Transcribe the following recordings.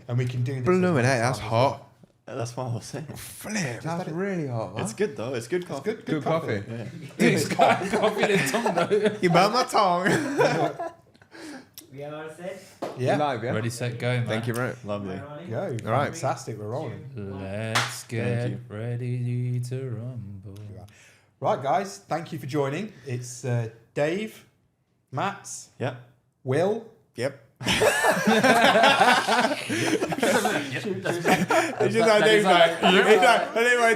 And we can do this. Blooming heck, that's hot. That's what I was saying. Flip, that's really hot. It's good though. It's good coffee. Good coffee. Yeah. It's got coffee in his tongue though. You burnt my tongue. We are all set. Yeah. Live, yeah? Ready, set, go, man. Thank you, bro. Lovely. Go. All right. Fantastic. We're rolling. Let's get ready to rumble. Right, guys. Thank you for joining. It's Dave, Mats, Yeah. Will. Yep. It's just like Dave's like,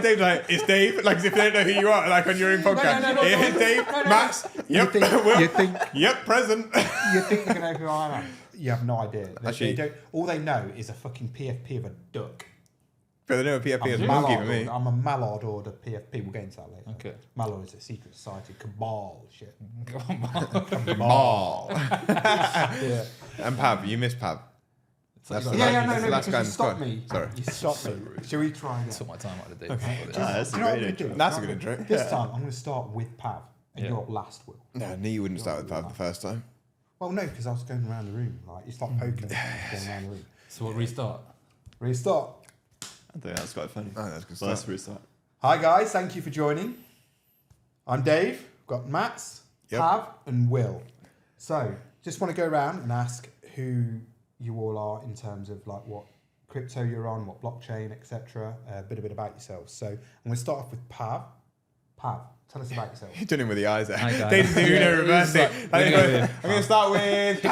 Dave's like, it's Dave, like as if they don't know who you are, like on your own podcast. No. It's Dave, Max, yep, You think yep, present. You think you're going to know who I am? You have no idea. Actually- They don't, all they know is a fucking PFP of a duck. but they know what PFP is I'm a a monkey for mallard, me. I'm a mallard order PFP. We'll get into that later. Okay. Mallard is a secret society cabal shit. Come on. Mall. Yeah. And Pav, you missed Pav. That's the Yeah, last- no, last guy because in you the stopped squad. me. Sorry. You stopped me. Shall we try again? Took my time out of the day. Okay. That's Do a you know what great we intro. do? That's a good intro. This time I'm going to start with Pav, and Yeah. you're last, Will. No, I knew you wouldn't start with Pav the first time. Well, no, because I was going around the room. Like, it's like poker. Going around the room. So what, restart? Restart. I think that's quite funny. Oh, that's good So let's stuff. restart. Hi, guys. Thank you for joining. I'm Dave. We've got Mats, Yep. Pav, and Will. So, just want to go around and ask who you all are in terms of like what crypto you're on, what blockchain, etc. A bit about yourselves. So, I'm going to start off with Pav. Pav, tell us about yourself. You're doing it with the eyes there. Hi, guys. They just do Yeah, reverse it's it. like- I'm going to start with.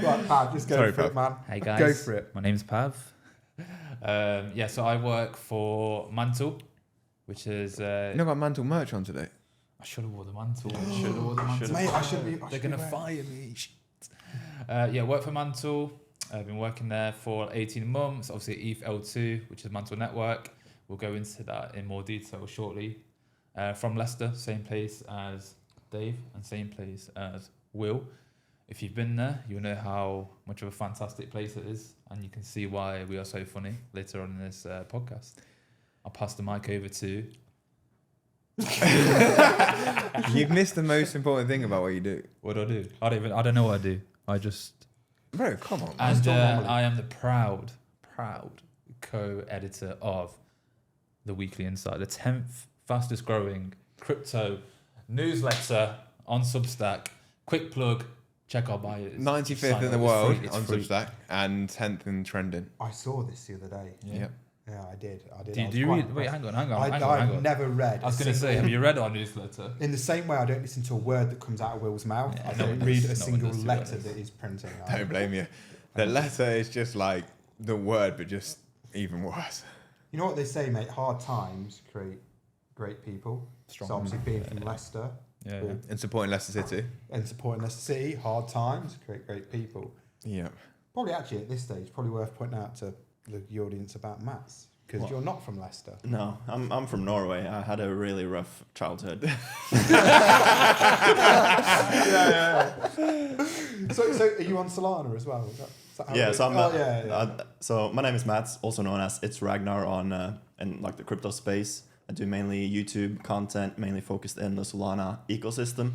Right, Pav, just go Sorry, for it, Pav. man. Hey guys. Go for it. My name's Pav. So I work for Mantle, which is... You not got mantle merch on today. I should have wore the mantle. Should have wore the mantle. Mate, I should be. They're going to fire me. Shit. Work for Mantle. I've been working there for 18 months. Obviously, ETH L2, which is Mantle Network. We'll go into that in more detail shortly. From Leicester, same place as Dave and same place as Will. If you've been there, you'll know how much of a fantastic place it is, and you can see why we are so funny later on in this podcast. I'll pass the mic over to... You've missed the most important thing about what you do. What do I do? I don't know what I do. I just... Bro, come on. And still normally. I am the proud co-editor of the Weekly Insight, the 10th fastest growing crypto newsletter on Substack. Quick plug, check our bio. 95th in the world on Substack and 10th in trending. I saw this the other day. Yeah. Yep. Yeah, I did. Do you read? Wait, hang on. I've never read. I was going to say, have you read our newsletter? In the same way, I don't listen to a word that comes out of Will's mouth. Yeah, I no don't one read does. a No one single does, to be letter honest. that he's printing. Don't blame you. The letter is just like the word, but just even worse. You know what they say, mate? Hard times create great people. Strong. So obviously, being from Leicester Yeah. And supporting Leicester City. and supporting Leicester City, hard times create great people. Yeah. Probably actually at this stage, probably worth pointing out to the audience about Mats because What? you're not from Leicester. No, I'm from Norway. I had a really rough childhood. So are you on Solana as well? Is that how Yeah, it so is? I'm so my name is Mats, also known as It's Ragnar on in like the crypto space. I do mainly YouTube content, mainly focused in the Solana ecosystem.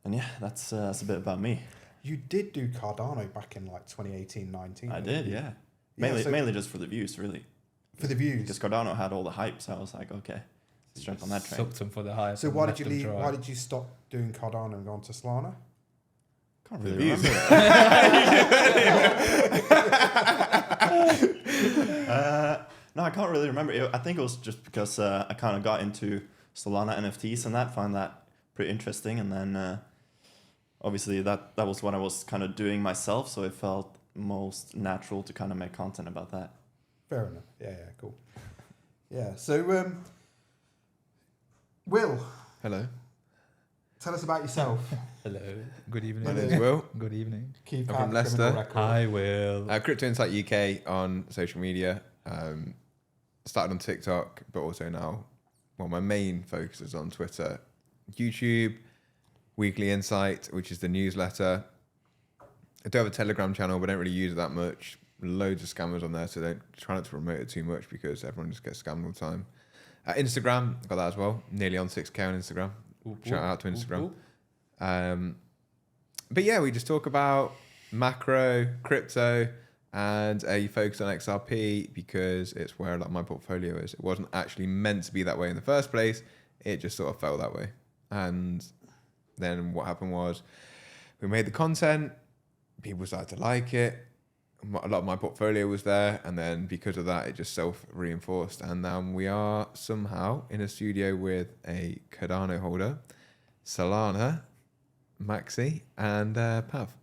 And yeah, that's a bit about me. You did do Cardano back in like 2018, 19. I didn't did, you? yeah. Yeah, Mainly just for the views, really. For the views. Because Cardano had all the hype, so I was like, okay, let's jump on that train. Sucked them for the hype. So and why left did you them leave? dry. Why did you stop doing Cardano and go on to Solana? Can't The really views. remember. No, I can't really remember. I think it was just because I kind of got into Solana NFTs and that, found that pretty interesting, and then obviously that was what I was kind of doing myself, so it felt most natural to kind of make content about that. Fair enough. Yeah, cool. Yeah. So, Will, Hello. tell us about yourself. Hello. Good evening. My name's Will. Good evening. Keep I'm from criminal Leicester. record. Hi, Will. Crypto Insight UK on social media. Started on TikTok, but also now, well, my main focus is on Twitter, YouTube, Weekly Insight, which is the newsletter. I do have a Telegram channel, but I don't really use it that much. Loads of scammers on there, so don't try not to promote it too much because everyone just gets scammed all the time. Instagram, got that as well. Nearly on 6K on Instagram. Shout out to Instagram. But yeah, we just talk about macro, crypto, and a focus on XRP because it's where like my portfolio is. It wasn't actually meant to be that way in the first place. It just sort of fell that way. And then what happened was we made the content, people started to like it. A lot of my portfolio was there, and then because of that, it just self-reinforced. And now we are somehow in a studio with a Cardano holder, Solana, Maxi, and Pav.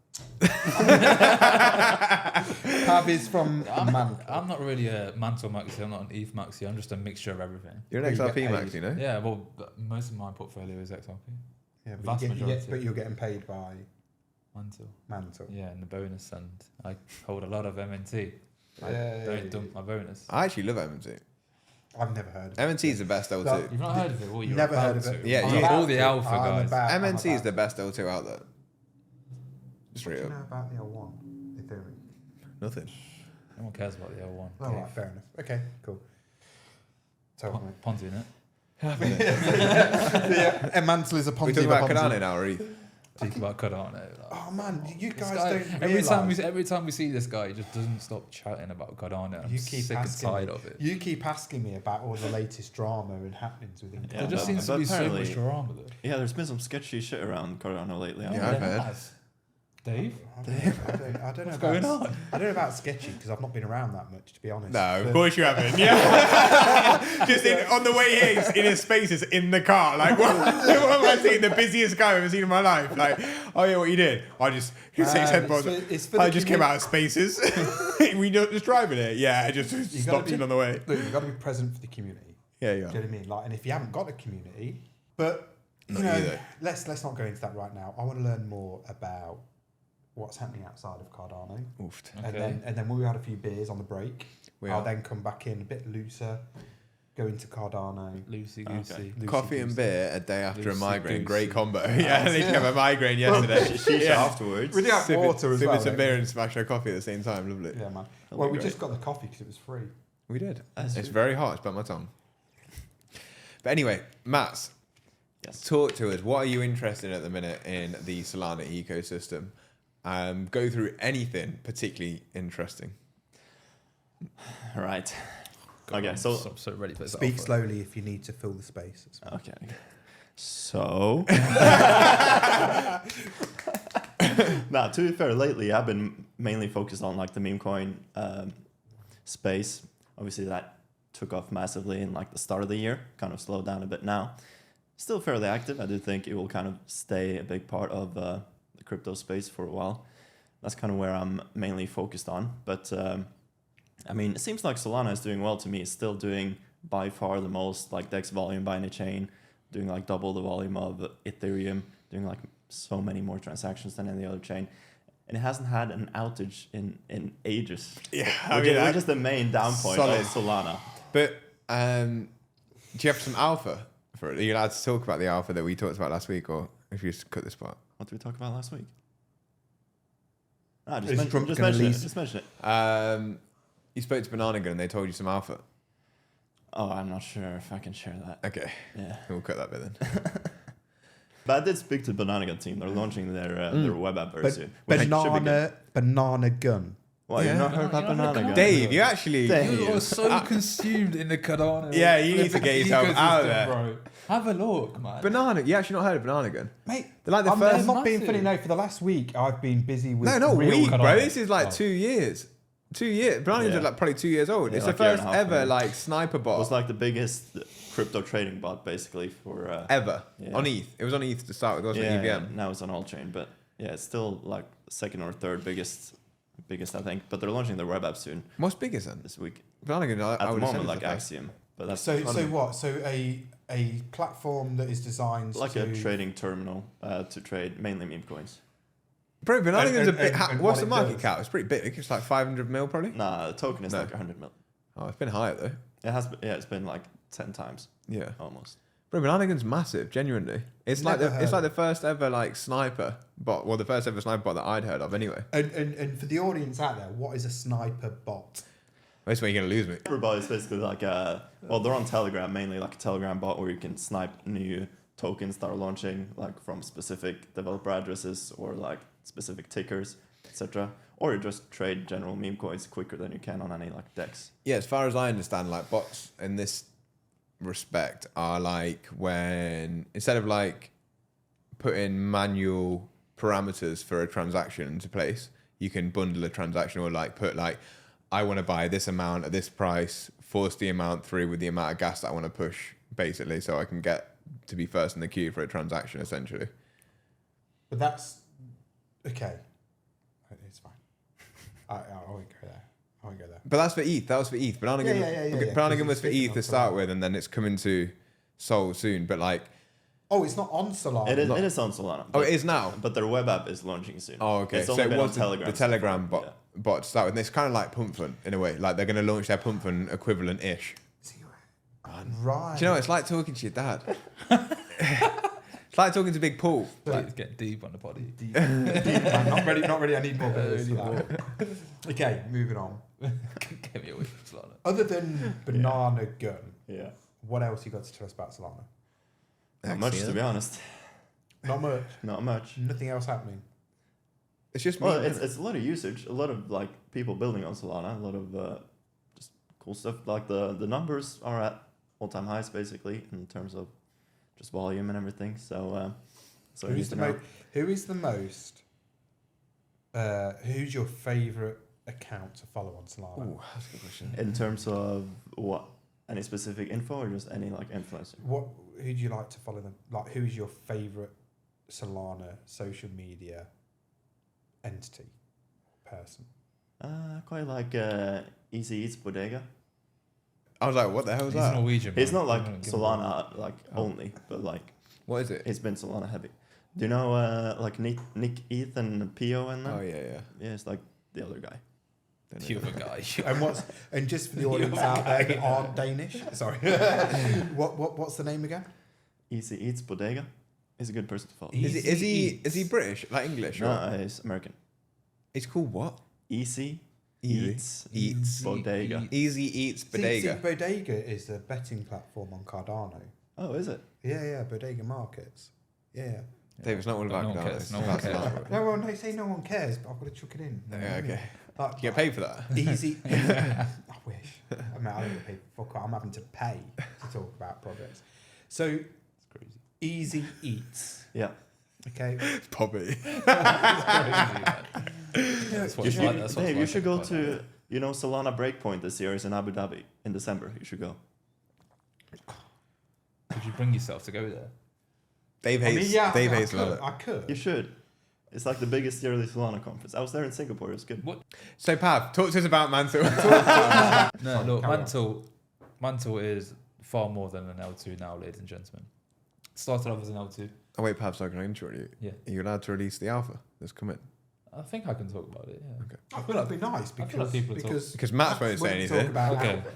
Pav is from Mantle. I'm not really a Mantle Maxi. I'm not an ETH Maxi. I'm just a mixture of everything. You're an You get XRP paid. Max, you know? Yeah, well, most of my portfolio is XRP. Yeah, Vast majority. but you're getting paid by Mantle. Mantle. Yeah, and the bonus, and I hold a lot of MNT. I Yeah, don't dump my bonus. I actually love MNT. I've never heard of it. MNT is the best L2. Like, You've not heard of it? Well, you're Never about heard of it. to. Yeah, I'm you- about all to. the alpha I'm guys. about- I'm MNT is about the best L2 out there. What Straight do you up. know about the L1 Ethereum? Nothing. No one cares about the L1. Oh, right, fair enough. Okay, cool. So, Ponzi in it. yeah, and Mantle is a Ponzi. We talking about Ponzi. Cardano now, or ETH? Speak about Cardano. Like, Oh man, you this guys guy- don't every time we see this guy, he just doesn't stop chatting about Cardano. I'm You keep sick and asking tired me. of it. You keep asking me about all the latest drama and happenings within. Yeah, There just but- seems to but be so much apparently- drama though. Yeah, there's been some sketchy shit around Cardano lately. Yeah, I've heard. Dave? I don't know What's about, going on? I don't know about sketchy because I've not been around that much, to be honest. No, of But- course you haven't. Yeah. Just on the way here, in his spaces in the car. Like, what am I seeing? The busiest guy I've ever seen in my life. Like, oh yeah, what you did? I just, six Man, headphones. it's for I the just came commu- out of spaces. We just driving it. Yeah, I just gotta stopped be- in on the way. Look, you've got to be present for the community. Yeah, Do you know what I mean? Like, and if you haven't got a community, but you Not know, either. let's not go into that right now. I want to learn more about what's happening outside of Cardano, Oofed. Okay. and then when we had a few beers on the break, We I'll are. then come back in a bit looser, go into Cardano. Loosey Okay. goosey. Coffee and beer a day after a Loosey migraine. goosey. Great combo. Yeah, I think you have a migraine yesterday. Shisha Yeah. afterwards. We did have Sipping- water as sipping well. some don't beer we? and smash our coffee at the same time. Lovely. Yeah, man. That'll Well, be we great. just got the coffee because it was free. We did. That's It's true. very hot. It's burnt my tongue. But anyway, Mats, Yes. talk to us. What are you interested in at the minute in the Solana ecosystem? Go through anything particularly interesting. Right. Okay, so I'm so ready for this. Speak alpha. slowly if you need to fill the space. okay. So now, to be fair, lately I've been mainly focused on like the meme coin space. Obviously, that took off massively in like the start of the year. Kind of slowed down a bit now. Still fairly active. I do think it will kind of stay a big part of the crypto space for a while. That's kind of where I'm mainly focused on. But I mean, it seems like Solana is doing well to me. It's still doing by far the most like DEX volume by any chain, doing like double the volume of Ethereum, doing like so many more transactions than any other chain. And it hasn't had an outage in ages. Yeah, Which is the main down point solid. of Solana. But do you have some alpha for it? Are you allowed to talk about the alpha that we talked about last week, or if you just cut this part? What did we talk about last week? Ah, Is Trump just gonna mention it. lease- Just mention it. You spoke to Banana Gun and they told you some alpha. Oh, I'm not sure if I can share that. Okay, Yeah. we'll cut that bit then. But I did speak to Banana Gun team. They're launching their web app very But soon. which should be good. banana gun. What, Yeah. you've not heard about You've not heard Banana Gun? Dave, you actually. Dave. You are so consumed in the Cardano. Yeah, you need to get yourself out of ecosystem, there. bro. Have a look, man. Banana, you actually not heard of Banana Gun? Mate, They're like the I'm first. not being massive. funny. No, for the last week I've been busy with No, not real week, bro. Cardano. This is like Oh. 2 years. 2 years. Banana Guns Yeah. are like probably 2 years old. Yeah, It's like the a year and first a half, ever maybe. like sniper It bot was like the biggest crypto trading bot basically for ever Yeah. on ETH. It was on ETH to start with, wasn't it? EVM. now it's on all chain, but yeah, it's still like second or third biggest I think. But they're launching their web app soon What's biggest then? this week. Banana Gun, I At the would moment, assume like it's the first. Axiom, but that's So kind of what? So a platform that is designed like to a trading terminal to trade mainly meme coins. Bro, Banana And- Gun's a and- bit. and What's what the it market does. cap? It's pretty big. It's like 500 mil probably. Nah, the token is No. like 100 mil. Oh, it's been higher though. It has, it's been like 10 times Yeah. almost. Bro, Banana Gun's massive, genuinely. It's like Never it's heard like the first ever like sniper bot. Well, the first ever sniper bot that I'd heard of anyway. and for the audience out there, what is a sniper bot? That's where you're gonna lose me. Everybody's basically like well, they're on Telegram mainly, like a Telegram bot where you can snipe new tokens that are launching like from specific developer addresses or like specific tickers. etc. Or you just trade general meme coins quicker than you can on any like DEX. Yeah, as far as I understand, like bots in this respect are like when instead of like putting manual parameters for a transaction into place, you can bundle a transaction or like put like, I want to buy this amount at this price, force the amount through with the amount of gas that I want to push, basically, so I can get to be first in the queue for a transaction, essentially. But that's okay. It's fine. I won't go there. I won't go there. But that's for ETH. That was for ETH. Banana Gun was for ETH to start with, and then it's coming to Sol soon. But like, Oh, it's not on Solana. It is on Solana. oh, it is now. But their web app is launching soon. Oh, okay. It's So only it been was on Telegram. the Telegram so far. bot. Bot to start with. And it's kind of like Pump Fund in a way. Like they're going to launch their Pump Fund equivalent ish. Right. Do you know? It's like talking to your dad. It's like talking to Big Paul. Let's get deep on the body. Deep, man, not ready. Not ready. I need more bits of that. Okay, moving on. Get me away from Solana. Other than Banana Gun, Yeah. what else you got to tell us about Solana? Not much, to be honest. Not much. Not much. Nothing else happening. It's just me. Well, it's a lot of usage, a lot of like people building on Solana, a lot of just cool stuff. Like the numbers are at all-time highs basically in terms of just volume and everything. So Who's the most? Who's your favorite account to follow on Solana? Ooh, that's a good question. in terms of what? Any specific info or just any like influencer? Who do you like to follow them? Like, who is your favorite Solana social media entity person? Quite like Easy Eats Bodega. I was like, what the hell is He's that? Norwegian. It's man. not I'm like gonna give him Solana like only, but like What is it? it's been Solana heavy. Do you know like Nick, Eth, and Pio and them? Oh yeah. Yeah, it's like the other guy. Don't You know. other guy. And just for the audience out there that aren't Danish, sorry. What's the name again? Easy Eats Bodega. He's a good person to follow. Is he British? Like English? Or? No, he's American. It's called what? Easy Eats. Eats Bodega. Easy Eats Bodega. See, Bodega is a betting platform on Cardano. Oh, is it? Yeah, Bodega Markets. Yeah. Dave, it's not all But about no one Cardano, cares, it's no one about cares. Solana. No, well, no, say no one cares, but I've got to chuck it in. Yeah, okay. Like, You get paid for that? Easy. I wish. I mean, I don't get paid. Fuck, I'm having to pay to talk about projects. So, It's crazy. Easy Eats. Yeah. Okay. Poppy. That's what You it's should, like. That's what Dave, it's you like should in go Cardano. to Solana Breakpoint this year is in Abu Dhabi in December. You should go. Would you bring yourself to go there? Dave I hates. mean, yeah, Dave I hates could. Solana. I could. You should. It's like the biggest yearly Solana conference. I was there in Singapore. It was good. So Pav, talk to us about Mantle. No, Fine, look, carry on. Mantle is far more than an L2 now, ladies and gentlemen. Started off as an L2. Oh wait, Pav, sorry, can I interrupt you? Yeah. Are you allowed to release the alpha that's coming? I think I can talk about it. Yeah. Okay. I feel that'd be nice I feel like because people talk- Because Matt won't say wouldn't talk anything. about Okay. alpha.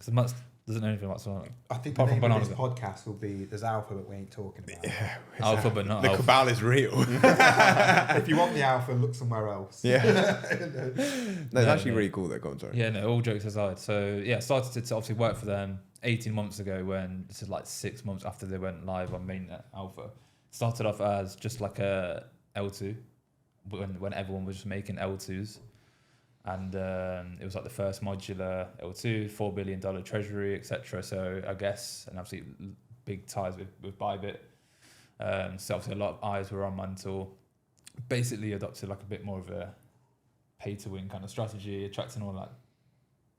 So Matt doesn't know anything about Solana. I think Apart the from name of this Banana podcast will be "There's Alpha, but we ain't talking about." it." Yeah. Alpha, but not The alpha. cabal is real. If you want the alpha, look somewhere else. Yeah. No, it's No, actually no. really cool. That go on, sorry. Yeah, no, all jokes aside. So, yeah, started to obviously work for them 18 months ago when, this is like 6 months after they went live on mainnet alpha. Started off as just like a L2 when everyone was just making L2s. And it was like the first modular L2, $4 billion treasury, etc. So I guess, and obviously big ties with Bybit. So obviously a lot of eyes were on Mantle. Basically adopted like a bit more of a pay to win kind of strategy, attracting all like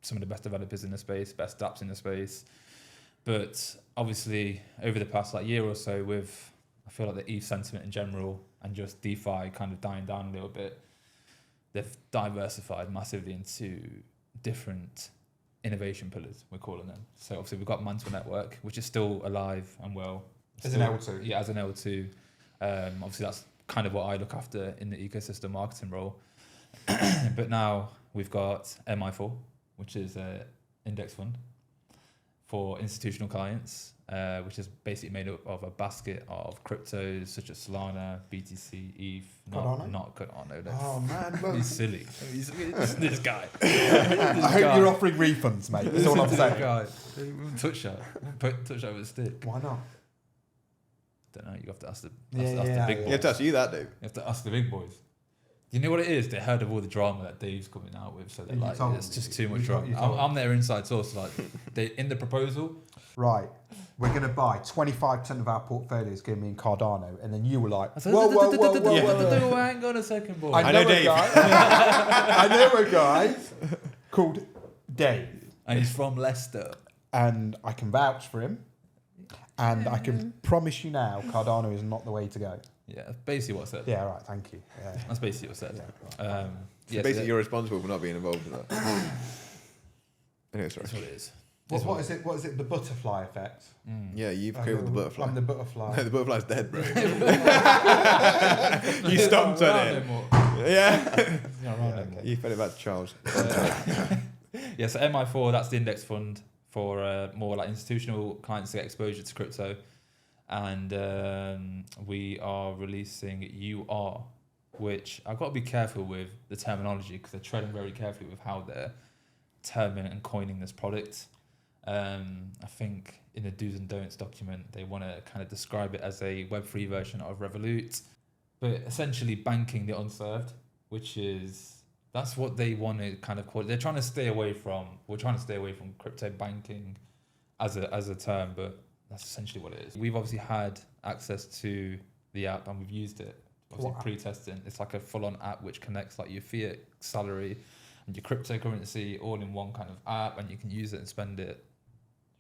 some of the best developers in the space, best dApps in the space. But obviously over the past like year or so with, I feel like the ETH sentiment in general and just DeFi kind of dying down a little bit, they've diversified massively into different innovation pillars, we're calling them. So obviously we've got Mantle Network, which is still alive and well. As an Still- L2. Yeah, as an L2. Obviously that's kind of what I look after in the ecosystem marketing role. But now we've got MI4, which is an index fund for institutional clients, which is basically made up of a basket of cryptos such as Solana, BTC, ETH, Cardano? not Cardano. No. Oh man, well, He's silly. This guy. I hope you're offering refunds, mate. That's all I'm This saying. guy. Touch that. Touch that with a stick. Why not? Don't know. You have to ask the Yeah, ask the big yeah. boys. You have to ask you that, Dave. You have to ask the big boys. You know what it is? They heard of all the drama that Dave's coming out with, so they're You like, told it's me. just too much You drama. told I'm their inside source. Like, they in the proposal. Right. We're going to buy 25% of our portfolio is going to be in Cardano. And then you were like, I said, whoa, whoa, whoa, whoa, whoa. Hang on a second, boy. I know Dave. I know a guy called Dave. And he's from Leicester. And I can vouch for him. And I can promise you now, Cardano is not the way to go. Yeah, that's basically what I said. Yeah, right. Thank you. Yeah. That's basically what I said. Yeah. So basically, you're responsible for not being involved in that. Anyway, sorry. That's what it is. What is it? What is it? The butterfly effect. Yeah, you've created the butterfly. I'm the butterfly. No, the butterfly's dead, bro. You stomped on it. Yeah. Okay. You fed it back to Charles. Yeah, so MI4, that's the index fund for more like institutional clients to get exposure to crypto. And we are releasing UR, which I've got to be careful with the terminology because they're treading very carefully with how they're terming and coining this product. I think in the do's and don'ts document, they want to kind of describe it as a Web3 version of Revolut, but essentially banking the unserved, which is, that's what they want to kind of call it. They're trying to stay away from, we're trying to stay away from crypto banking as a term, but that's essentially what it is. We've obviously had access to the app and we've used it, obviously pre-testing. It's like a full-on app which connects like your fiat salary and your cryptocurrency all in one kind of app, and you can use it and spend it.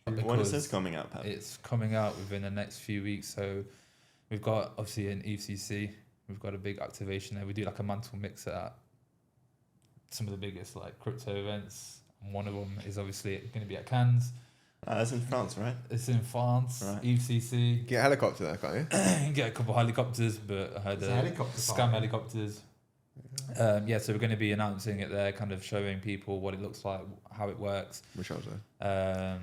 When is this coming out, Pav? It's coming out within the next few weeks. So we've got obviously an ECC, we've got a big activation there. We do like a mantle mixer at some of the biggest like crypto events. And one of them is obviously going to be at Cannes. That's in France, right? It's in France, Right. ECC. Get a helicopter there, can't you? You can get a couple of helicopters, but I heard It's a helicopter scam party. helicopters. Yeah, so we're going to be announcing it there, kind of showing people what it looks like, how it works. Which I was there.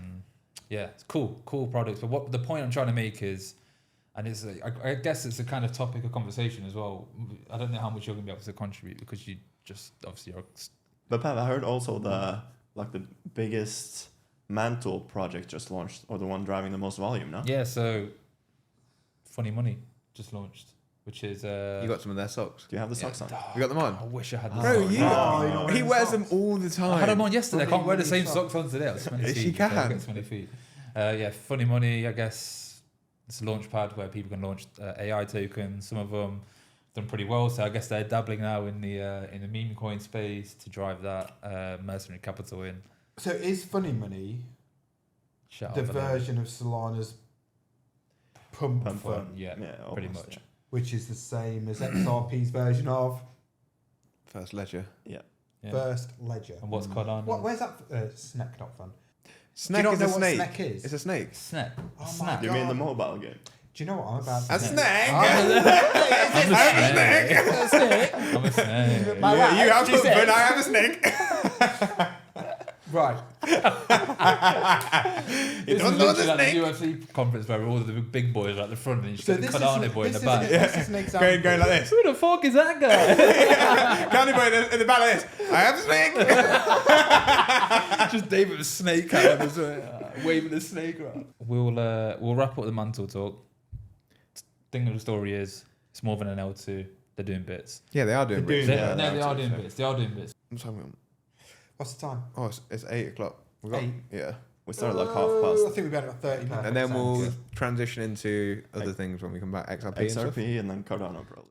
Yeah, it's cool products. But what the point I'm trying to make is, and it's I guess it's a kind of topic of conversation as well. I don't know how much you're going to be able to contribute because you just obviously are. But Pav, I heard also the biggest mantle project just launched, or the one driving the most volume, no? Yeah, so Funny Money just launched, which is You got some of their socks. Do you have the socks on? You got them on? I wish I had the Bro, socks. you, No. he wears them all the time. I had them on yesterday. I can't wear the same Funny socks on today. I was 20 Yes, feet. you so I can. get 20 feet. Yeah, Funny Money, I guess it's a launch pad where people can launch AI tokens. Some of them done pretty well, so I guess they're dabbling now in the meme coin space to drive that mercenary capital in. So is Funny Money Shout the out for them. version of Solana's Pump Pump Fund, Fund. Yeah, pretty almost, much. which is the same as XRP's version of First ledger. Yeah. First Ledger. And what's Cardano? Where's that? Snake not fun. Snake not is know a what snake. Snake is? It's a snake. Snap. Oh my Snap. You mean the God. mobile game? Do you know what I'm about to A say? snake? I'm a snake. I'm a snake. My wife, You have she to, said- but I have a snake. Right. This don't is know literally the like snake. the UFC conference where all the big boys are at the front and you So get the this Cardano is, boy in this the is, back. this is an example. Going like this. Who the fuck is that guy? Candy boy in the back like this. I have a snake. Just David with snake at him as well, waving the snake around. We'll wrap up the mantle talk. Thing of the story is, it's more than an L2. They're doing bits. Yeah, they are doing They're rich. doing- Yeah, They are to be doing fair. bits. They are doing bits. What's time are we on? What's the time? Oh, it's 8 o'clock. We got 8. yeah, We started like half I past think we've got about 30 minutes. and then we'll Yeah. transition into other things when we come back. XRP and stuff. XRP and then Cardano probably.